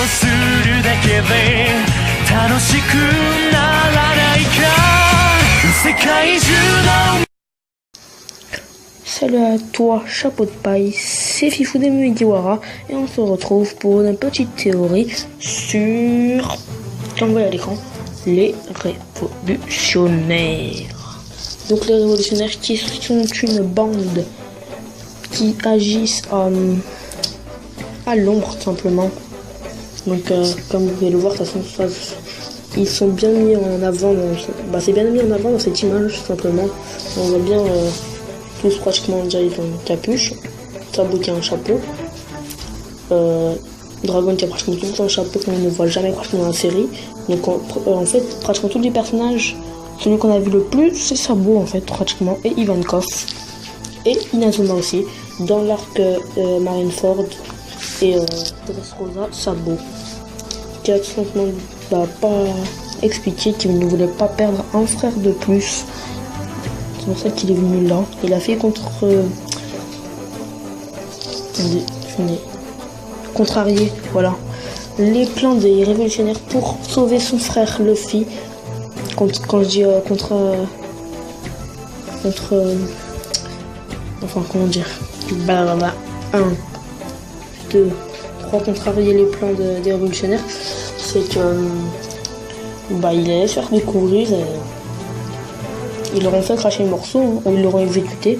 するだけで楽しくならないか世界中の Salut à toi, chapeau de paille, c'est Fifou des Mugiwara et on se retrouve pour une petite théorie sur, comme vous voyez à l'écran, les révolutionnaires. Donc les révolutionnaires qui sont une bande qui agissent à l'ombre tout simplement. Donc comme vous pouvez le voir, de toute façon, ils sont bien mis en avant, c'est bien mis en avant dans cette image tout simplement. On voit bien tous pratiquement déjà ils ont une capuche, Sabo qui a un chapeau, Dragon qui a pratiquement tout un chapeau qu'on ne voit jamais pratiquement dans la série. Donc en fait pratiquement tous les personnages, celui qu'on a vu le plus c'est Sabo en fait pratiquement, et Ivankov et Inazuma aussi. Dans l'arc Marineford et Dressrosa, Sabo qui a tout simplement pas expliqué qu'il ne voulait pas perdre un frère de plus. C'est pour ça qu'il est venu là. Il a fait contrarier, voilà, les plans des révolutionnaires pour sauver son frère Luffy. Quand je dis enfin comment dire, 1, 2, 3, contrarier les plans des révolutionnaires, c'est que il allait se faire découvrir. Ils leur ont fait cracher le morceau, hein, ou ils l'auront exécuté,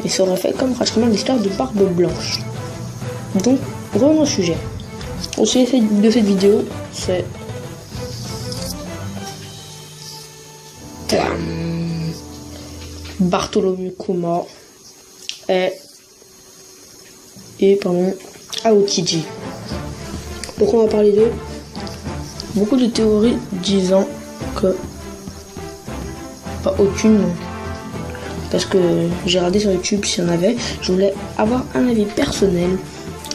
et ça aurait fait comme pratiquement l'histoire de Barbe Blanche. Donc, revenons au sujet. Au sujet de cette vidéo, c'est Bartholomew Kuma et Aokiji. Pourquoi on va parler d'eux? Beaucoup de théories disant que pas aucune, parce que j'ai regardé sur YouTube s'il y en avait. Je voulais avoir un avis personnel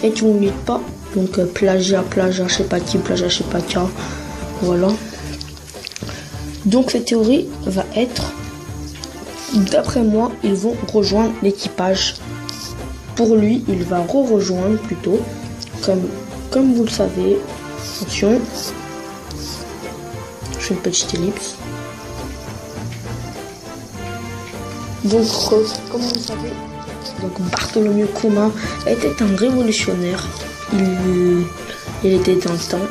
et tu m'oublies pas, donc plagiat, je sais pas qui, plagiat, je sais pas quoi, voilà. Donc cette théorie va être, d'après moi, ils vont rejoindre l'équipage. Pour lui, il va rejoindre plutôt, comme vous le savez. Attention, je fais une petite ellipse. Donc, comme vous le savez, donc Bartholomew Kuma était un révolutionnaire. Il était dans le temps,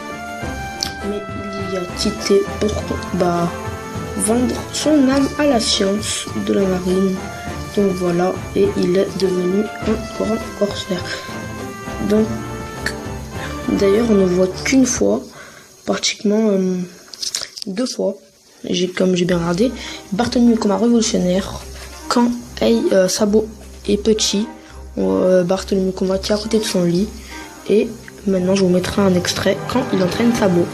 mais il y a quitté pour vendre son âme à la science de la marine. Donc voilà, et il est devenu un grand corsaire. Donc, d'ailleurs, on ne voit qu'une fois, pratiquement 2 fois. Comme j'ai bien regardé, Bartholomew Kuma révolutionnaire. Quand Sabo est petit, Bartholomew Kuma est à côté de son lit, et maintenant je vous mettrai un extrait quand il entraîne Sabo.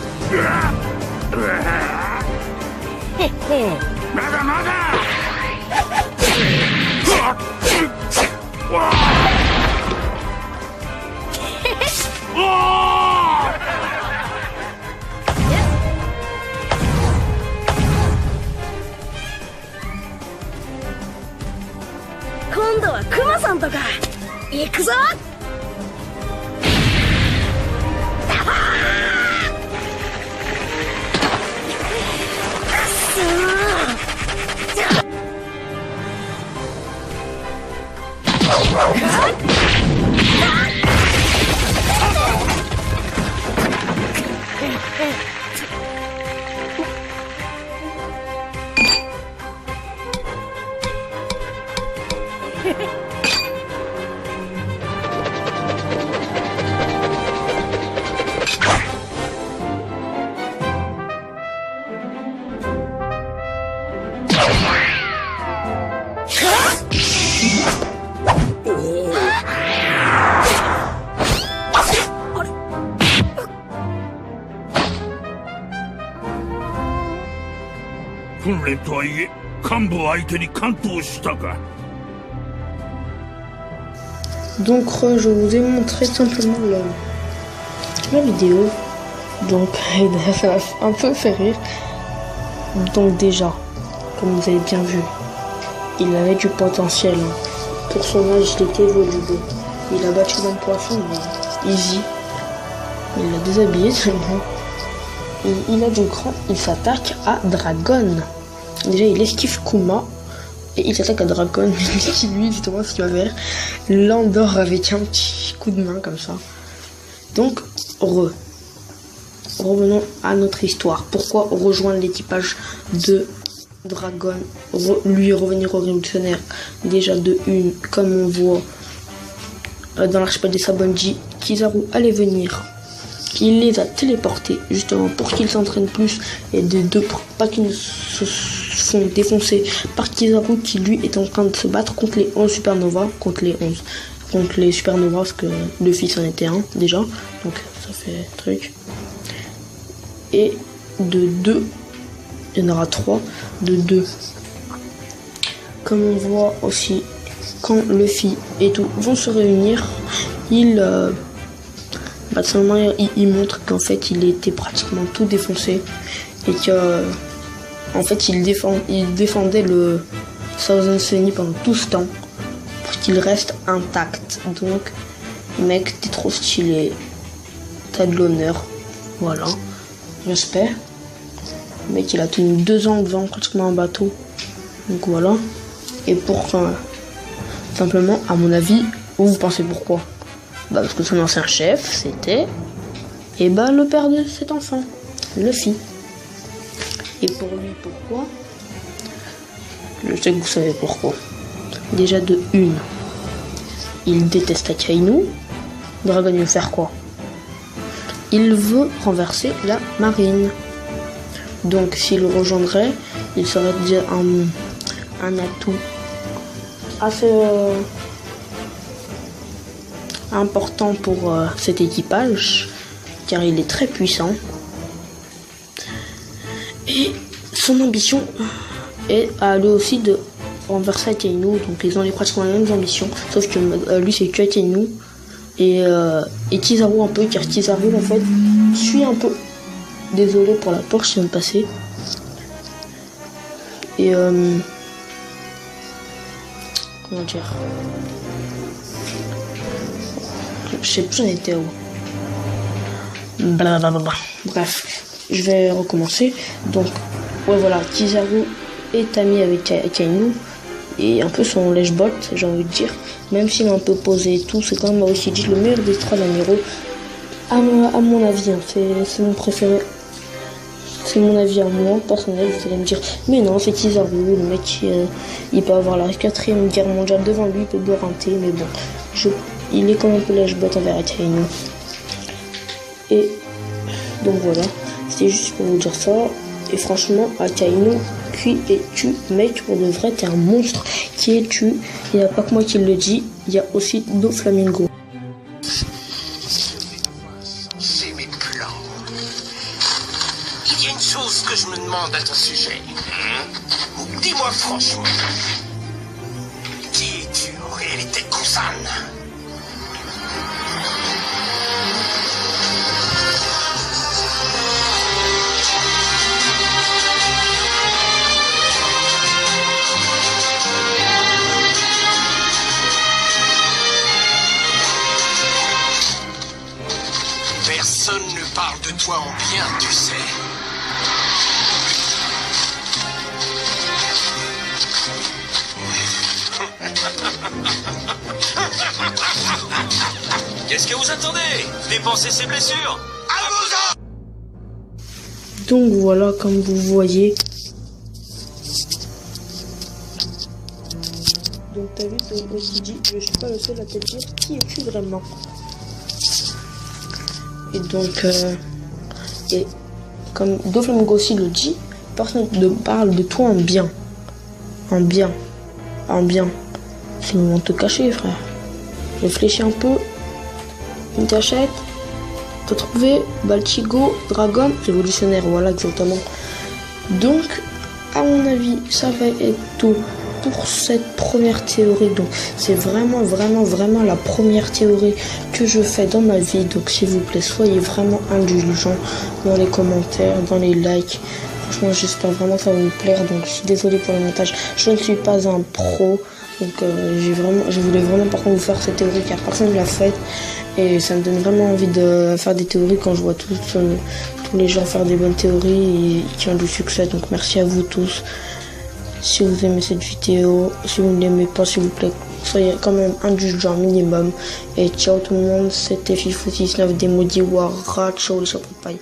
Donc je vous ai montré simplement la vidéo. Donc ça m'a un peu fait rire. Donc déjà, comme vous avez bien vu, il avait du potentiel. Pour son âge, il était volubile. Il a battu dans le poisson, mais easy. Il l'a déshabillé seulement. Et il a du cran, il s'attaque à Dragon. Déjà, il esquive Kuma. Et il s'attaque à Dragon. Qui lui, justement, ce qu'il va faire, l'endort avec un petit coup de main comme ça. Donc, revenons à notre histoire. Pourquoi rejoindre l'équipage de Dragon, lui revenir au révolutionnaire? Déjà de une, comme on voit dans l'archipel des Sabonji, Kizaru allait venir. Il les a téléportés justement pour qu'ils s'entraînent plus, et de deux pour pas qu'ils se font défoncer par Kizaru qui lui est en train de se battre contre les 11 supernovas, contre les supernovas, parce que le fils en était un déjà, donc ça fait truc. Et de deux, il y en aura 3, de 2. Comme on voit aussi, quand Luffy et tout vont se réunir, seulement il montre qu'en fait il était pratiquement tout défoncé et que en fait il défendait le Thousand Sunny pendant tout ce temps pour qu'il reste intact. Donc mec, t'es trop stylé, t'as de l'honneur, voilà, respect. Le mec il a tenu 2 ans devant pratiquement un bateau, donc voilà. Et pour simplement, à mon avis, vous pensez pourquoi? Parce que son ancien chef, c'était le père de cet enfant, Luffy. Et pour lui, pourquoi? Je sais que vous savez pourquoi. Déjà de une, il déteste Akainu. Dragon veut faire quoi? Il veut renverser la marine. Donc s'il le rejoindrait, il serait déjà un atout assez important pour cet équipage, car il est très puissant. Et son ambition est à lui aussi de renverser Akainu. Donc ils ont pratiquement les mêmes ambitions, sauf que lui c'est que Akainu et Kizaru un peu, car Kizaru en fait suit un peu. Désolé pour la Porsche qui vient de passer. Et comment dire, je sais plus j'en étais où. Blablabla. Bref, je vais recommencer. Donc ouais, voilà, Kizaru est ami avec Akainu et un peu son lèche-bot, j'ai envie de dire. Même s'il est un peu posé et tout, c'est quand même aussi dit le meilleur des 3 amiraux à mon avis, hein. C'est mon préféré. C'est mon avis à moi, personnel. Vous allez me dire, mais non, c'est Kizaru, le mec, il peut avoir la 4e guerre mondiale devant lui, il peut boire un thé, mais bon, il est quand même un peu lèche-bot envers Akainu. Et donc voilà, c'était juste pour vous dire ça. Et franchement, Akainu, qui es-tu, mec, pour de vrai, t'es un monstre. Qui es-tu? Il n'y a pas que moi qui le dis, il y a aussi Doflamingo. C'est mes plans. Il y a une chose que je me demande à ton sujet. Dis-moi franchement, qui es-tu en réalité, Kusan? Personne ne parle de toi en bien, tu sais. Qu'est-ce que vous attendez? Dépensez ses blessures. À vos ordres. Donc voilà, comme vous voyez. Donc t'as vu, c'est aussi dit, je suis pas le seul à te dire qui es-tu vraiment. Et donc, et comme Doflamingo aussi le dit, personne ne parle de toi en bien. En bien. En bien. C'est le moment de te cacher, frère. Réfléchis un peu. Une cachette. T'as trouvé Balchigo, Dragon, révolutionnaire. Voilà, exactement. Donc, à mon avis, ça va être tout pour cette première théorie. Donc c'est vraiment la première théorie que je fais dans ma vie. Donc s'il vous plaît, soyez vraiment indulgents dans les commentaires, dans les likes. Franchement, j'espère vraiment que ça va vous plaire. Donc je suis désolé pour le montage, je ne suis pas un pro. Donc je voulais vraiment par contre vous faire cette théorie car personne ne l'a faite. Et ça me donne vraiment envie de faire des théories quand je vois tous les gens faire des bonnes théories et qui ont du succès. Donc merci à vous tous. Si vous aimez cette vidéo, si vous ne l'aimez pas, s'il vous plaît, soyez quand même indulgents minimum. Et ciao tout le monde, c'était Fifou69 des maudits Wara, ciao les chapeaux de paille.